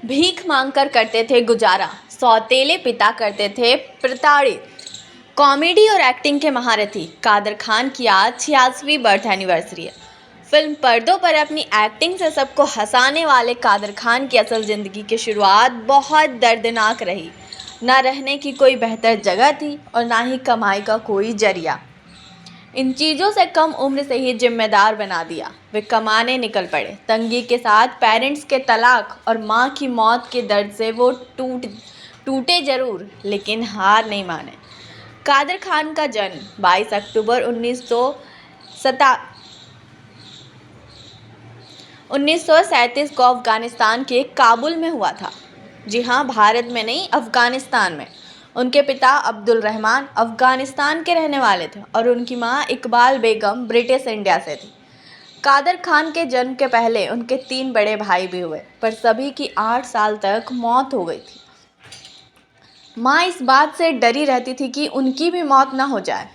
भीख मांगकर करते थे गुजारा, सौतेले पिता करते थे प्रताड़ित। कॉमेडी और एक्टिंग के महारथी कादर खान की आज 86वीं बर्थ एनिवर्सरी है। फिल्म पर्दों पर अपनी एक्टिंग से सबको हंसाने वाले कादर खान की असल ज़िंदगी की शुरुआत बहुत दर्दनाक रही। ना रहने की कोई बेहतर जगह थी और ना ही कमाई का कोई जरिया। इन चीज़ों से कम उम्र से ही जिम्मेदार बना दिया। वे कमाने निकल पड़े। तंगी के साथ पेरेंट्स के तलाक और माँ की मौत के दर्द से वो टूटे ज़रूर, लेकिन हार नहीं माने। कादर खान का जन्म 22 अक्टूबर 1937 को अफ़गानिस्तान के काबुल में हुआ था। जी हाँ, भारत में नहीं, अफ़गानिस्तान में। उनके पिता अब्दुल रहमान अफ़गानिस्तान के रहने वाले थे और उनकी माँ इकबाल बेगम ब्रिटिश इंडिया से थी। कादर खान के जन्म के पहले उनके 3 बड़े भाई भी हुए, पर सभी की 8 साल तक मौत हो गई थी। माँ इस बात से डरी रहती थी कि उनकी भी मौत ना हो जाए।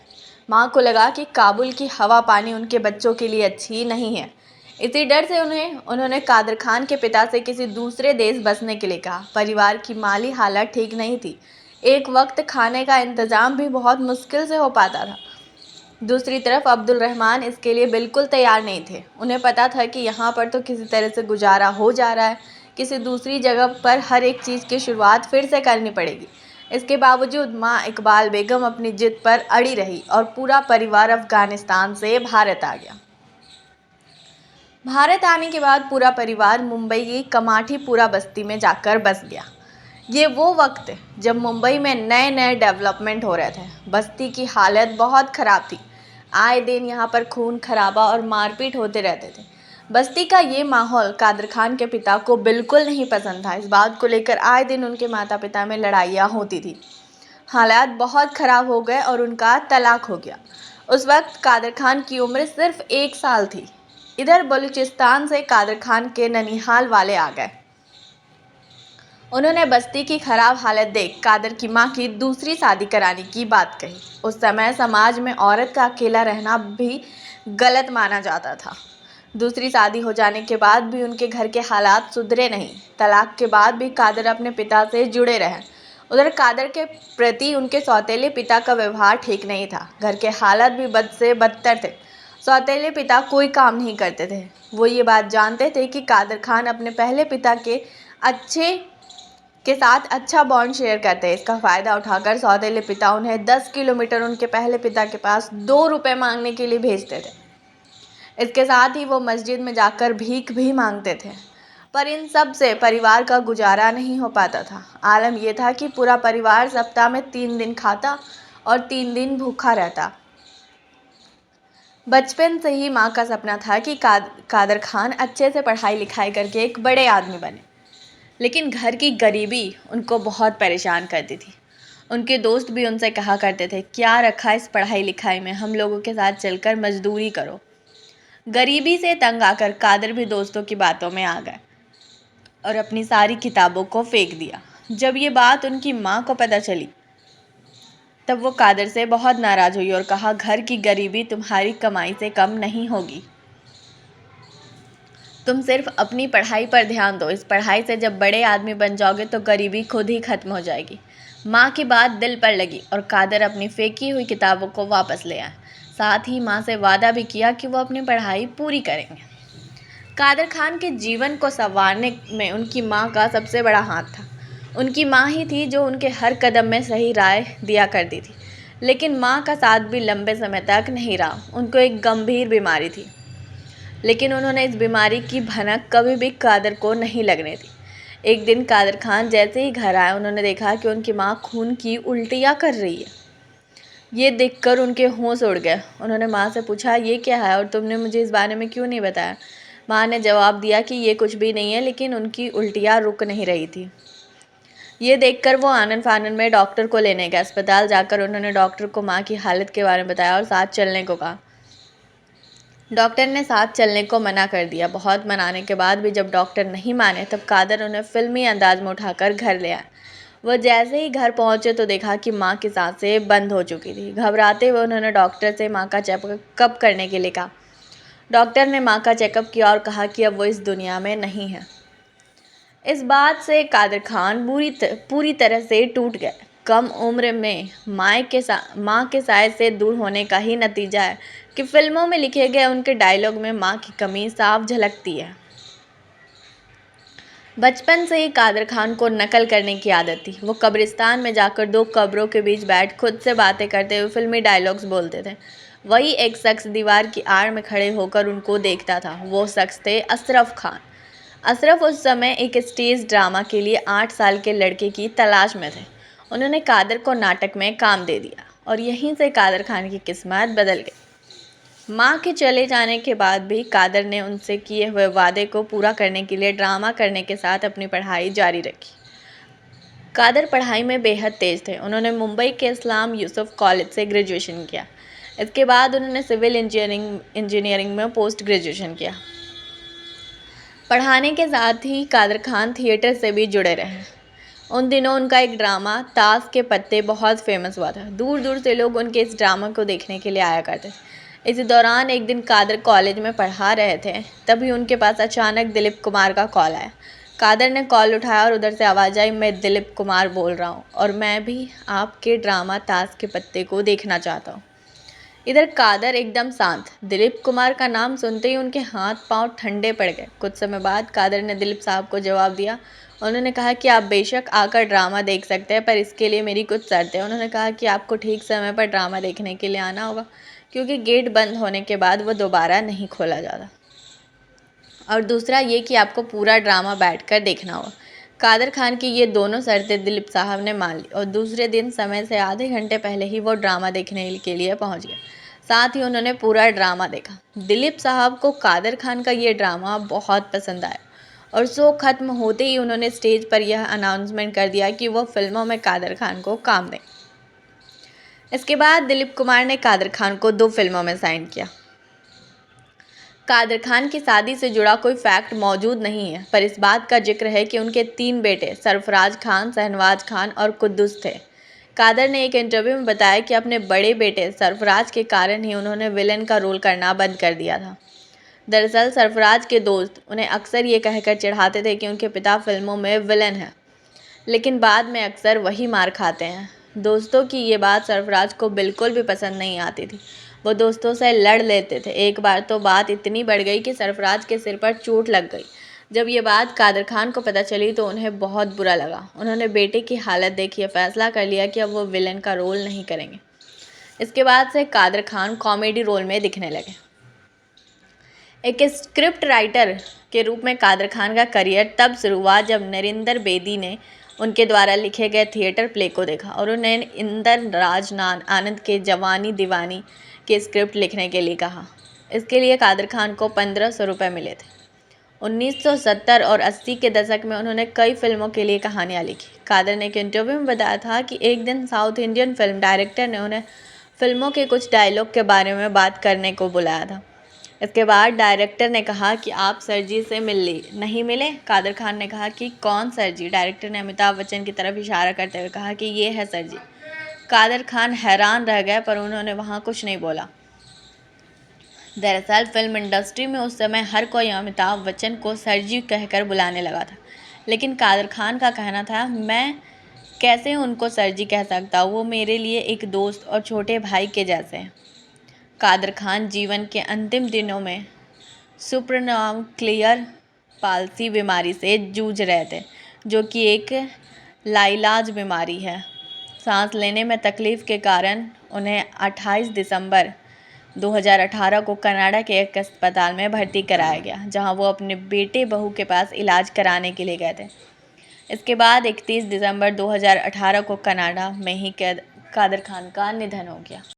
माँ को लगा कि काबुल की हवा पानी उनके बच्चों के लिए अच्छी नहीं है। इसी डर से उन्होंने कादर खान के पिता से किसी दूसरे देश बसने के लिए कहा। परिवार की माली हालत ठीक नहीं थी। एक वक्त खाने का इंतज़ाम भी बहुत मुश्किल से हो पाता था। दूसरी तरफ अब्दुल रहमान इसके लिए बिल्कुल तैयार नहीं थे। उन्हें पता था कि यहाँ पर तो किसी तरह से गुजारा हो जा रहा है, किसी दूसरी जगह पर हर एक चीज़ की शुरुआत फिर से करनी पड़ेगी। इसके बावजूद माँ इकबाल बेगम अपनी जिद पर अड़ी रही और पूरा परिवार अफ़गानिस्तान से भारत आ गया। भारत आने के बाद पूरा परिवार मुंबई की कमाठीपुरा बस्ती में जाकर बस गया। ये वो वक्त है जब मुंबई में नए नए डेवलपमेंट हो रहे थे। बस्ती की हालत बहुत ख़राब थी। आए दिन यहाँ पर खून खराबा और मारपीट होते रहते थे। बस्ती का ये माहौल कादर खान के पिता को बिल्कुल नहीं पसंद था। इस बात को लेकर आए दिन उनके माता पिता में लड़ाइयाँ होती थी। हालात बहुत ख़राब हो गए और उनका तलाक हो गया। उस वक्त कादर खान की उम्र सिर्फ 1 साल थी। इधर बलूचिस्तान से कादर खान के ननिहाल वाले आ गए। उन्होंने बस्ती की खराब हालत देख कादर की माँ की दूसरी शादी कराने की बात कही। उस समय समाज में औरत का अकेला रहना भी गलत माना जाता था। दूसरी शादी हो जाने के बाद भी उनके घर के हालात सुधरे नहीं। तलाक के बाद भी कादर अपने पिता से जुड़े रहे। उधर कादर के प्रति उनके सौतेले पिता का व्यवहार ठीक नहीं था। घर के हालात भी बद से बदतर थे। सौतेले पिता कोई काम नहीं करते थे। वो ये बात जानते थे कि कादर खान अपने पहले पिता के साथ अच्छा बॉन्ड शेयर करते हैं। इसका फ़ायदा उठाकर सौतेले पिता उन्हें 10 किलोमीटर उनके पहले पिता के पास 2 रुपये मांगने के लिए भेजते थे। इसके साथ ही वो मस्जिद में जाकर भीख भी मांगते थे। पर इन सब से परिवार का गुजारा नहीं हो पाता था। आलम यह था कि पूरा परिवार सप्ताह में 3 दिन खाता और 3 दिन भूखा रहता। बचपन से ही माँ का सपना था कि कादर खान अच्छे से पढ़ाई लिखाई करके एक बड़े आदमी बने, लेकिन घर की गरीबी उनको बहुत परेशान करती थी। उनके दोस्त भी उनसे कहा करते थे, क्या रखा इस पढ़ाई लिखाई में, हम लोगों के साथ चलकर मजदूरी करो। गरीबी से तंग आकर कादर भी दोस्तों की बातों में आ गए और अपनी सारी किताबों को फेंक दिया। जब ये बात उनकी माँ को पता चली तब वो कादर से बहुत नाराज़ हुई और कहा, घर की गरीबी तुम्हारी कमाई से कम नहीं होगी। तुम सिर्फ अपनी पढ़ाई पर ध्यान दो। इस पढ़ाई से जब बड़े आदमी बन जाओगे तो गरीबी खुद ही खत्म हो जाएगी। माँ की बात दिल पर लगी और कादर अपनी फेंकी हुई किताबों को वापस ले आए। साथ ही माँ से वादा भी किया कि वो अपनी पढ़ाई पूरी करेंगे। कादर खान के जीवन को संवारने में उनकी माँ का सबसे बड़ा हाथ था। उनकी माँ ही थी जो उनके हर कदम में सही राय दिया करती थी। लेकिन माँ का साथ भी लंबे समय तक नहीं रहा। उनको एक गंभीर बीमारी थी, लेकिन उन्होंने इस बीमारी की भनक कभी भी कादर को नहीं लगने दी। एक दिन कादर खान जैसे ही घर आए, उन्होंने देखा कि उनकी माँ खून की उल्टियाँ कर रही है। ये देखकर उनके होश उड़ गए। उन्होंने माँ से पूछा, ये क्या है और तुमने मुझे इस बारे में क्यों नहीं बताया। माँ ने जवाब दिया कि ये कुछ भी नहीं है, लेकिन उनकी उल्टियाँ रुक नहीं रही थी। ये देखकर वो आनन फानन में डॉक्टर को लेने गए। अस्पताल जाकर उन्होंने डॉक्टर को माँ की हालत के बारे में बताया और साथ चलने को कहा। डॉक्टर ने साथ चलने को मना कर दिया। बहुत मनाने के बाद भी जब डॉक्टर नहीं माने तब कादर उन्हें फिल्मी अंदाज में उठाकर घर ले आए। वह जैसे ही घर पहुंचे तो देखा कि माँ की सांसें बंद हो चुकी थी। घबराते हुए उन्होंने डॉक्टर से माँ का चेकअप करने के लिए कहा। डॉक्टर ने माँ का चेकअप किया और कहा कि अब वो इस दुनिया में नहीं है। इस बात से कादर खान पूरी तरह से टूट गए। कम उम्र में माँ के साय से दूर होने का ही नतीजा है कि फिल्मों में लिखे गए उनके डायलॉग में माँ की कमी साफ झलकती है। बचपन से ही कादर खान को नकल करने की आदत थी। वो कब्रिस्तान में जाकर दो कब्रों के बीच बैठ खुद से बातें करते हुए फिल्मी डायलॉग्स बोलते थे। वही एक शख्स दीवार की आड़ में खड़े होकर उनको देखता था। वो शख्स थे अशरफ खान। अशरफ उस समय एक स्टेज ड्रामा के लिए 8 साल के लड़के की तलाश में थे। उन्होंने कादर को नाटक में काम दे दिया और यहीं से कादर खान की किस्मत बदल गई। माँ के चले जाने के बाद भी कादर ने उनसे किए हुए वादे को पूरा करने के लिए ड्रामा करने के साथ अपनी पढ़ाई जारी रखी। कादर पढ़ाई में बेहद तेज थे। उन्होंने मुंबई के इस्लाम यूसुफ कॉलेज से ग्रेजुएशन किया। इसके बाद उन्होंने सिविल इंजीनियरिंग में पोस्ट ग्रेजुएशन किया। पढ़ाने के साथ ही कादर खान थिएटर से भी जुड़े रहे। उन दिनों उनका एक ड्रामा ताश के पत्ते बहुत फेमस हुआ था। दूर दूर से लोग उनके इस ड्रामा को देखने के लिए आया करते। इसी दौरान एक दिन कादर कॉलेज में पढ़ा रहे थे, तभी उनके पास अचानक दिलीप कुमार का कॉल आया। कादर ने कॉल उठाया और उधर से आवाज़ आई, मैं दिलीप कुमार बोल रहा हूँ और मैं भी आपके ड्रामा ताश के पत्ते को देखना चाहता हूँ। इधर कादर एकदम शांत। दिलीप कुमार का नाम सुनते ही उनके हाथ पांव ठंडे पड़ गए। कुछ समय बाद कादर ने दिलीप साहब को जवाब दिया। उन्होंने कहा कि आप बेशक आकर ड्रामा देख सकते हैं, पर इसके लिए मेरी कुछ शर्तें हैं। उन्होंने कहा कि आपको ठीक समय पर ड्रामा देखने के लिए आना होगा, क्योंकि गेट बंद होने के बाद वो दोबारा नहीं खोला जाता, और दूसरा ये कि आपको पूरा ड्रामा बैठकर देखना होगा। कादर खान की ये दोनों शर्तें दिलीप साहब ने मान ली और दूसरे दिन समय से आधे घंटे पहले ही वो ड्रामा देखने के लिए पहुंच गए। साथ ही उन्होंने पूरा ड्रामा देखा। दिलीप साहब को कादर खान का ये ड्रामा बहुत पसंद आया और शो खत्म होते ही उन्होंने स्टेज पर यह अनाउंसमेंट कर दिया कि वो फिल्मों में कादर खान को काम दें। इसके बाद दिलीप कुमार ने कादर खान को 2 फिल्मों में साइन किया। कादर खान की शादी से जुड़ा कोई फैक्ट मौजूद नहीं है, पर इस बात का जिक्र है कि उनके 3 बेटे सरफराज खान, शहनवाज खान और कुद्दूस थे। कादर ने एक इंटरव्यू में बताया कि अपने बड़े बेटे सरफराज के कारण ही उन्होंने विलन का रोल करना बंद कर दिया था। दरअसल सरफराज के दोस्त उन्हें अक्सर ये कहकर चिढ़ाते थे कि उनके पिता फिल्मों में विलन हैं, लेकिन बाद में अक्सर वही मार खाते हैं। दोस्तों की ये बात सरफराज को बिल्कुल भी पसंद नहीं आती थी। वो दोस्तों से लड़ लेते थे। एक बार तो बात इतनी बढ़ गई कि सरफराज के सिर पर चोट लग गई। जब ये बात कादर खान को पता चली तो उन्हें बहुत बुरा लगा। उन्होंने बेटे की हालत देखी, फैसला कर लिया कि अब वो विलन का रोल नहीं करेंगे। इसके बाद से कादर खान कॉमेडी रोल में दिखने लगे। एक स्क्रिप्ट राइटर के रूप में कादर खान का करियर तब शुरू हुआ जब नरेंद्र बेदी ने उनके द्वारा लिखे गए थिएटर प्ले को देखा और उन्हें इंदर राज आनंद के जवानी दीवानी के स्क्रिप्ट लिखने के लिए कहा। इसके लिए कादर खान को 1500 रुपये मिले थे। 1970 और 80 के दशक में उन्होंने कई फिल्मों के लिए कहानियाँ लिखी। कादर ने एक इंटरव्यू में बताया था कि एक दिन साउथ इंडियन फिल्म डायरेक्टर ने उन्हें फिल्मों के कुछ डायलॉग के बारे में बात करने को बुलाया था। इसके बाद डायरेक्टर ने कहा कि आप सर जी से नहीं मिले। कादर खान ने कहा कि कौन सर जी? डायरेक्टर ने अमिताभ बच्चन की तरफ इशारा करते हुए कहा कि ये है सर जी। कादर खान हैरान रह गए, पर उन्होंने वहाँ कुछ नहीं बोला। दरअसल फिल्म इंडस्ट्री में उस समय हर कोई अमिताभ बच्चन को सर जी कहकर बुलाने लगा था, लेकिन कादर खान का कहना था, मैं कैसे उनको सर जी कह सकता, वो मेरे लिए एक दोस्त और छोटे भाई के जैसे हैं। कादर खान जीवन के अंतिम दिनों में सुपरनक्लियर पाल्सी बीमारी से जूझ रहे थे, जो कि एक लाइलाज बीमारी है। सांस लेने में तकलीफ के कारण उन्हें 28 दिसंबर 2018 को कनाडा के एक अस्पताल में भर्ती कराया गया, जहां वो अपने बेटे बहू के पास इलाज कराने के लिए गए थे। इसके बाद 31 दिसंबर 2018 को कनाडा में ही कादर खान का निधन हो गया।